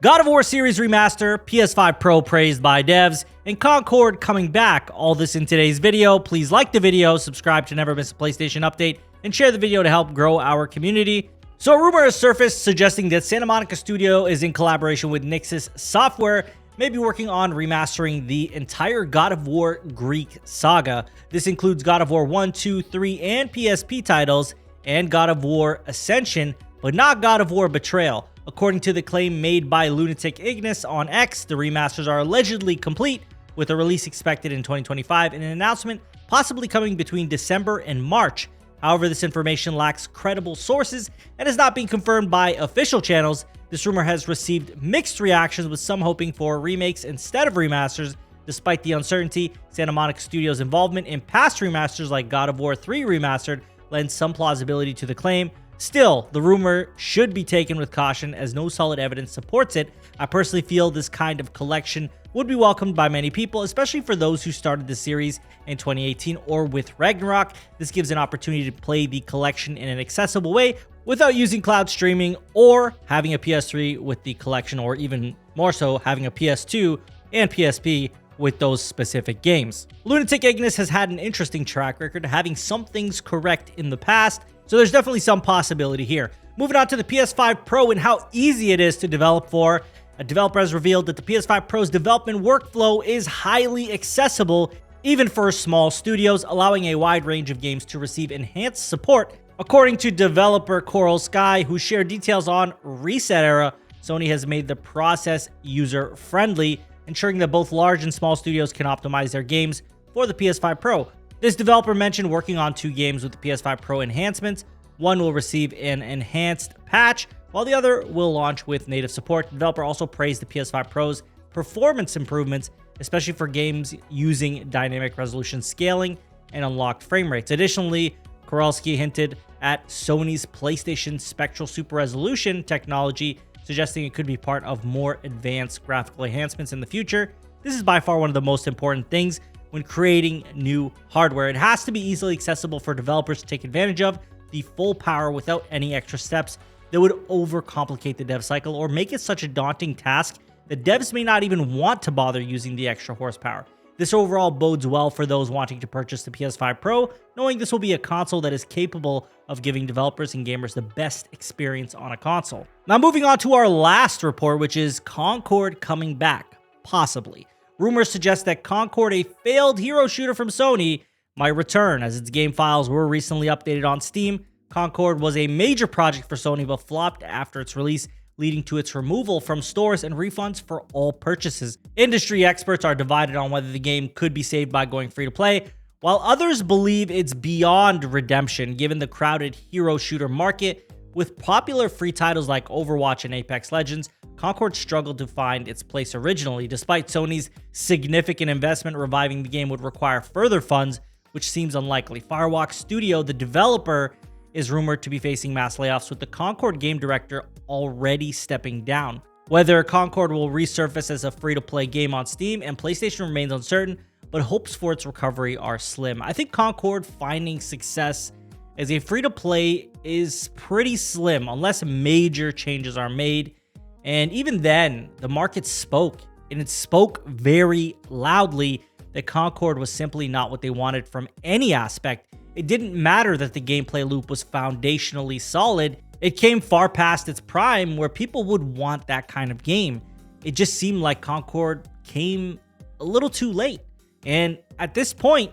God of War series remaster, PS5 Pro praised by devs, and Concord coming back. All this in today's video. Please like the video, subscribe to never miss a PlayStation update, and share the video to help grow our community. So a rumor has surfaced suggesting that Santa Monica Studio is in collaboration with NIXNE Software, maybe working on remastering the entire God of War Greek saga. This includes God of War 1, 2, 3, and PSP titles, and God of War Ascension, but not God of War Betrayal. According to the claim made by Lunatic Ignis on X, the remasters are allegedly complete, with a release expected in 2025 and an announcement possibly coming between December and March. However, this information lacks credible sources and is not being confirmed by official channels. This rumor has received mixed reactions, with some hoping for remakes instead of remasters. Despite the uncertainty, Santa Monica Studios' involvement in past remasters like God of War 3 Remastered lends some plausibility to the claim. Still, the rumor should be taken with caution, as no solid evidence supports it. I personally feel this kind of collection would be welcomed by many people, especially for those who started the series in 2018 or with Ragnarok. This gives an opportunity to play the collection in an accessible way without using cloud streaming or having a PS3 with the collection, or even more so, having a PS2 and PSP with those specific games. Lunatic Ignis has had an interesting track record, having some things correct in the past, so there's definitely some possibility here. Moving on to the PS5 Pro and how easy it is to develop for. A developer has revealed that the PS5 Pro's development workflow is highly accessible, even for small studios, allowing a wide range of games to receive enhanced support. According to developer Coral Sky, who shared details on Reset Era, Sony has made the process user-friendly, ensuring that both large and small studios can optimize their games for the PS5 Pro. This developer mentioned working on 2 games with the PS5 Pro enhancements. One will receive an enhanced patch, while the other will launch with native support. The developer also praised the PS5 Pro's performance improvements, especially for games using dynamic resolution scaling and unlocked frame rates. Additionally, Kowalski hinted at Sony's PlayStation Spectral Super Resolution technology, suggesting it could be part of more advanced graphical enhancements in the future. This is by far one of the most important things when creating new hardware. It has to be easily accessible for developers to take advantage of the full power without any extra steps that would overcomplicate the dev cycle or make it such a daunting task that devs may not even want to bother using the extra horsepower. This overall bodes well for those wanting to purchase the PS5 Pro, knowing this will be a console that is capable of giving developers and gamers the best experience on a console. Now moving on to our last report, which is Concord coming back, possibly. Rumors suggest that Concord, a failed hero shooter from Sony, might return, as its game files were recently updated on Steam. Concord was a major project for Sony, but flopped after its release, leading to its removal from stores and refunds for all purchases. Industry experts are divided on whether the game could be saved by going free to play, while others believe it's beyond redemption given the crowded hero shooter market. With popular free titles like Overwatch and Apex Legends, Concord struggled to find its place originally. Despite Sony's significant investment, reviving the game would require further funds, which seems unlikely. Firewalk Studio, the developer, is rumored to be facing mass layoffs, with the Concord game director already stepping down. Whether Concord will resurface as a free-to-play game on Steam and PlayStation remains uncertain, but hopes for its recovery are slim. I think Concord finding success as a free-to-play is pretty slim unless major changes are made. And even then, the market spoke, and it spoke very loudly that Concord was simply not what they wanted from any aspect. It didn't matter that the gameplay loop was foundationally solid. It came far past its prime where people would want that kind of game. It just seemed like Concord came a little too late. And at this point,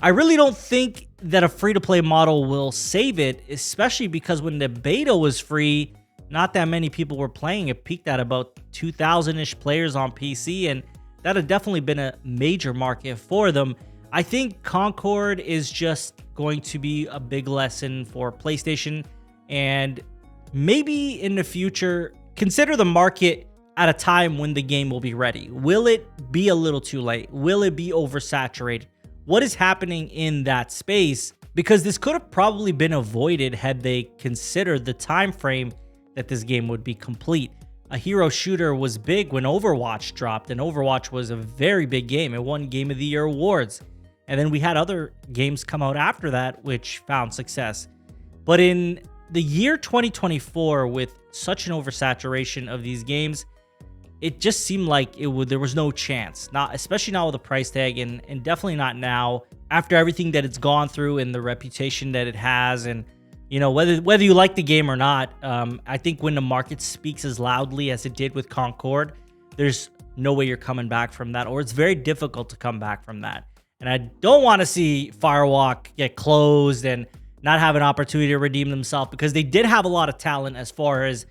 I really don't think that a free-to-play model will save it, especially because when the beta was free, not that many people were playing. It peaked at about 2,000-ish players on PC, and that had definitely been a major market for them. I think Concord is just going to be a big lesson for PlayStation, and maybe in the future, consider the market at a time when the game will be ready. Will it be a little too late? Will it be oversaturated? What is happening in that space? Because this could have probably been avoided had they considered the time frame that this game would be complete. A hero shooter was big when Overwatch dropped, and Overwatch was a very big game. It won Game of the Year awards. And then we had other games come out after that which found success. But in the year 2024, with such an oversaturation of these games, it just seemed like there was no chance, not especially not with the price tag, and definitely not now after everything that it's gone through and the reputation that it has. And you know, whether you like the game or not, I think when the market speaks as loudly as it did with Concord, there's no way you're coming back from that, or it's very difficult to come back from that. And I don't want to see Firewalk get closed and not have an opportunity to redeem themselves, because they did have a lot of talent as far as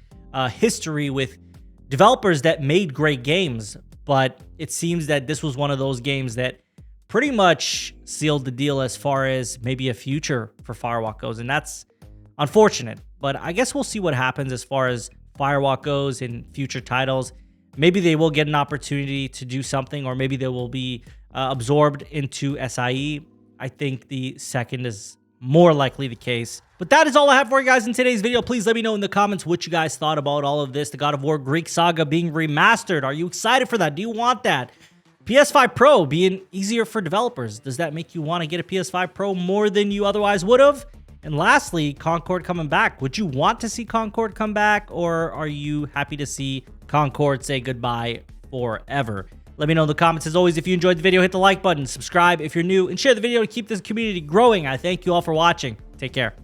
history with developers that made great games. But it seems that this was one of those games that pretty much sealed the deal as far as maybe a future for Firewalk goes. And that's unfortunate. But I guess we'll see what happens as far as Firewalk goes in future titles. Maybe they will get an opportunity to do something, or maybe they will be absorbed into SIE. I think the second is more likely the case. But that is all I have for you guys in today's video. Please let me know in the comments what you guys thought about all of this. The God of War Greek Saga being remastered. Are you excited for that? Do you want that? PS5 Pro being easier for developers. Does that make you want to get a PS5 Pro more than you otherwise would have? And lastly, Concord coming back. Would you want to see Concord come back, or are you happy to see Concord say goodbye forever? Let me know in the comments. As always, if you enjoyed the video, hit the like button, subscribe if you're new, and share the video to keep this community growing. I thank you all for watching. Take care.